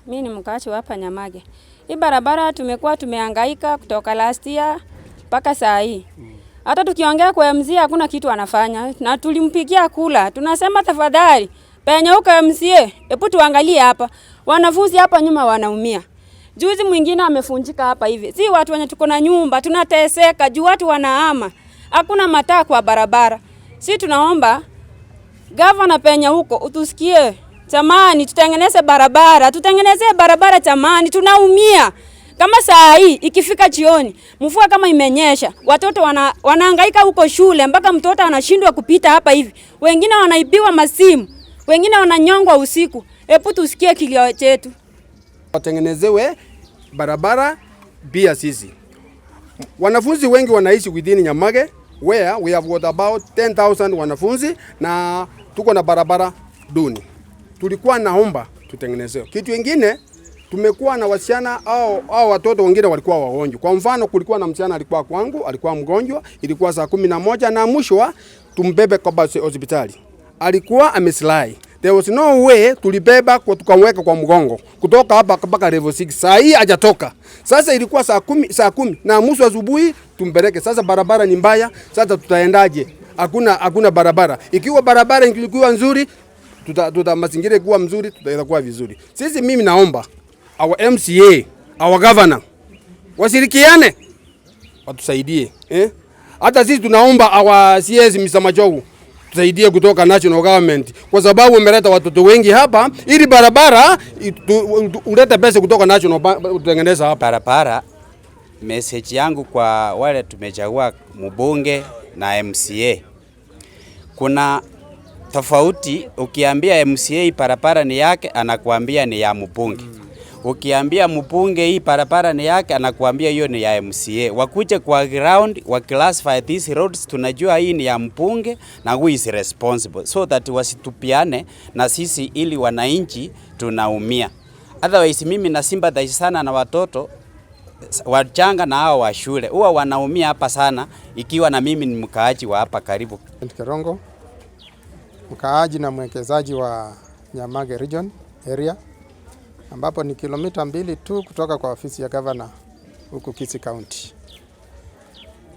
Mimi ni mkaaji wa hapa Nyamage. Hii barabara tumekuwa tumehangaika kutoka last year mpaka saa hii. Hata tukiongea kwa MCA hakuna kitu anafanya, na tulimpigia kula. Tunasema tafadhali, penye uko MCA, hebu tuangalie hapa. Wanafunzi hapa nyuma wanaumia. Juzi mwingine amefunjika hapa hivi. Si watu wenye tuko na nyumba, tunateseka, juu watu wanahama. Hakuna mataa kwa barabara. Si tunaomba governor penye huko utusikie. Jamani, tutengeneze barabara jamani, tunaumia. Kama saa hii ikifika jioni, mvua kama imenyesha, watoto wanahangaika huko shule mpaka mtoto anashindwa kupita hapa hivi. Wengine wanaibiwa masimu, wengine wananyongwa usiku. Hebu tusikie kilio chetu. Watengenezewe barabara pia sisi. Wanafunzi wengi wanaishi within Nyamage where we have got about 10,000 wanafunzi na tuko na barabara duni. Tulikuwa naomba tutengenezewe. Kitu kingine tumekuwa na wasichana au watoto wengine walikuwa wagonjwa. Kwa mfano kulikuwa na msichana alikuwa kwangu, alikuwa mgonjwa, ilikuwa saa 11 na mwisho tumbebe kwa hospitali. Alikuwa ameslai. There was no way tulibeba kwa tukamweka kwa mgongo. Kutoka hapa mpaka level 6. Saa hii hajatoka. Sasa ilikuwa saa 10 na nusu asubuhi tumpeleke. Sasa barabara ni mbaya. Sasa tutaendaje? Hakuna barabara. Ikiwa barabara ingekuwa nzuri, mazingira kuwa mzuri, tutakuwa vizuri. Sisi mimi naomba our MCA, our governor washirikiane watusaidie. Hata sisi tunaomba our CS Mr. Machogu tusaidie kutoka national government kwa sababu umeleta watoto wengi hapa ili barabara ulete pesa kutoka national utengeneza hapa barabara. Message yangu kwa wale tumechagua mbunge na MCA, kuna tofauti. Ukiambia MCA barabara ni yake, anakuambia ni ya mbunge. Ukiambia mbunge hii barabara ni yake, anakuambia hiyo ni ya MCA. Wakuje kwa ground wa classify these roads, tunajua hii ni ya mbunge na who is responsible, so that wasitupiane na sisi ili wananchi tunaumia. Otherwise mimi na sympathize sana na watoto wachanga na hao wa shule. Huwa wanaumia hapa sana, ikiwa na mimi ni mkaaji wa hapa karibu. Kerongo, mkaaji na mwekezaji wa Nyamage region area, ambapo ni kilomita 2 tu kutoka kwa ofisi ya governor huku Kisii County.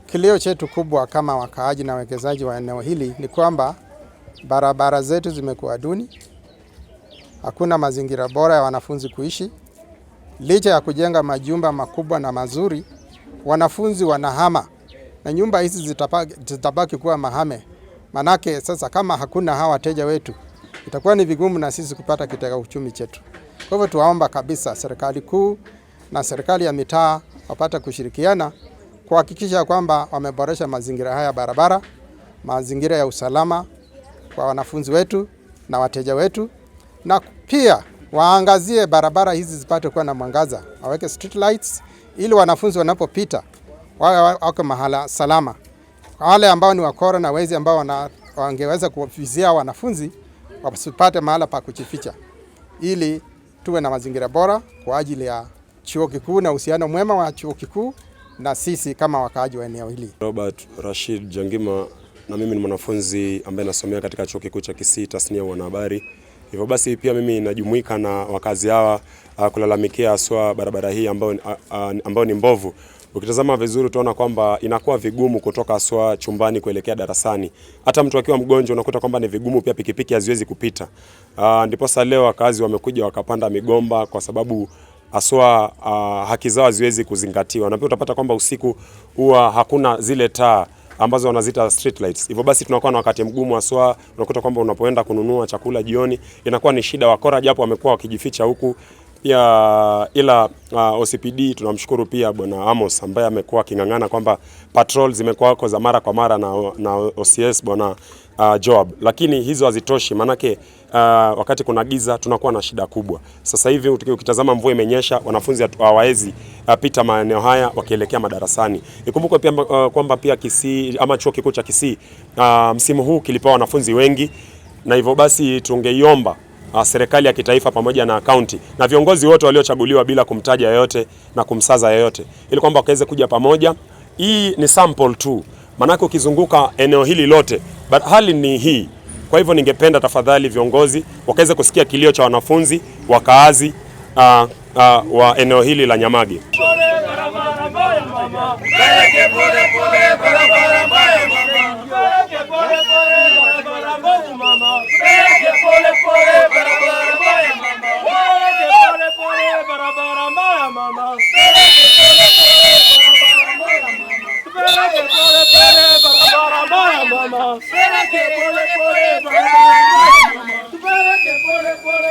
Kilio chetu kubwa kama wakaaji na wekezaji wa eneo hili ni kwamba barabara zetu zimekuwa duni. Hakuna mazingira bora ya wanafunzi kuishi. Licha ya kujenga majumba makubwa na mazuri, wanafunzi wanahama na nyumba hizi zitabaki kuwa mahame. Manake sasa kama hakuna hawa wateja wetu, itakuwa ni vigumu na sisi kupata kitega uchumi chetu. Kwa hivyo tuwaomba kabisa serikali kuu na serikali ya mitaa wapate kushirikiana kuhakikisha kwamba wameboresha mazingira haya barabara, mazingira ya usalama kwa wanafunzi wetu na wateja wetu, na pia waangazie barabara hizi zipate kuwa na mwangaza, waweke street lights ili wanafunzi wanapopita wako mahala salama. Wale ambao ni wakora na wezi ambao wangeweza kuvizia wanafunzi wasipate mahala pa kujificha, ili tuwe na mazingira bora kwa ajili ya chuo kikuu na uhusiano mwema wa chuo kikuu na sisi kama wakaaji wa eneo hili. Robert Rashid Jangima, na mimi ni mwanafunzi ambaye nasomea katika chuo kikuu cha Kisii tasnia ya wanahabari. Hivyo basi pia mimi najumuika na wakazi hawa kulalamikia haswa barabara hii ambayo ni mbovu. Ukitazama vizuri utaona kwamba inakuwa vigumu kutoka haswa chumbani kuelekea darasani. Hata mtu akiwa mgonjwa unakuta kwamba ni vigumu, pia pikipiki haziwezi kupita. Ndipo sasa leo wakazi wamekuja wakapanda migomba kwa sababu haswa haki zao haziwezi kuzingatiwa. Na pia utapata kwamba usiku huwa hakuna zile taa ambazo wanazita street lights. Hivyo basi tunakuwa na wakati mgumu haswa, unakuta kwamba unapoenda kununua chakula jioni inakuwa ni shida. Wakora japo wamekuwa wakijificha huku pia, ila OCPD tunamshukuru pia bwana Amos ambaye amekuwa akingangana kwamba patrol zimekuwa wako za mara kwa mara na OCS bwana Joab, lakini hizo hazitoshi. Manake wakati kuna giza tunakuwa na shida kubwa. Sasa hivi ukitazama mvua imenyesha, wanafunzi hawawezi pita maeneo haya wakielekea madarasani. Ikumbuke pia kwamba pia Kisii ama chuo kikuu cha Kisii msimu huu kilipa wanafunzi wengi, na hivyo basi tungeiomba serikali ya kitaifa pamoja na kaunti na viongozi wote waliochaguliwa bila kumtaja yoyote na kumsaza yoyote, ili kwamba wakaweze kuja pamoja hii ni sample tu, manake ukizunguka eneo hili lote hali ni hii. Kwa hivyo ningependa tafadhali viongozi wakaweza kusikia kilio cha wanafunzi wakaazi wa eneo hili la Nyamage.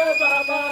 Barabara